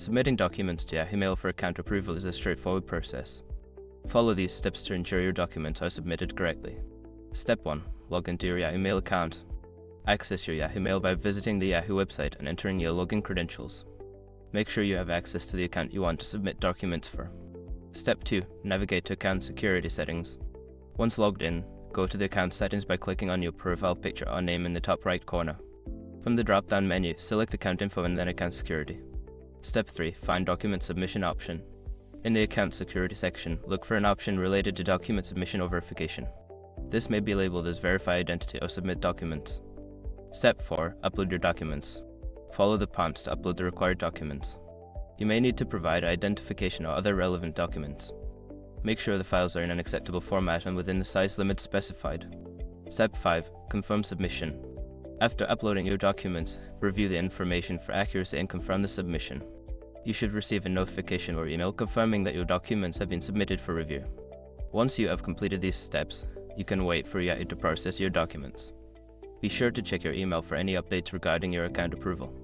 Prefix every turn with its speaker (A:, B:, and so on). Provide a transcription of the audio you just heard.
A: Submitting documents to Yahoo Mail for account approval is a straightforward process. Follow these steps to ensure your documents are submitted correctly. Step 1. Log into your Yahoo Mail account. Access your Yahoo Mail by visiting the Yahoo website and entering your login credentials. Make sure you have access to the account you want to submit documents for. Step 2. Navigate to account security settings. Once logged in, go to the account settings by clicking on your profile picture or name in the top right corner. From the drop-down menu, select Account Info and then Account Security. Step 3. Find Document Submission option. In the Account Security section, look for an option related to document submission or verification. This may be labeled as Verify Identity or Submit Documents. Step 4. Upload your documents. Follow the prompts to upload the required documents. You may need to provide identification or other relevant documents. Make sure the files are in an acceptable format and within the size limits specified. Step 5. Confirm submission. After uploading your documents, review the information for accuracy and confirm the submission. You should receive a notification or email confirming that your documents have been submitted for review. Once you have completed these steps, you can wait for Yahoo to process your documents. Be sure to check your email for any updates regarding your account approval.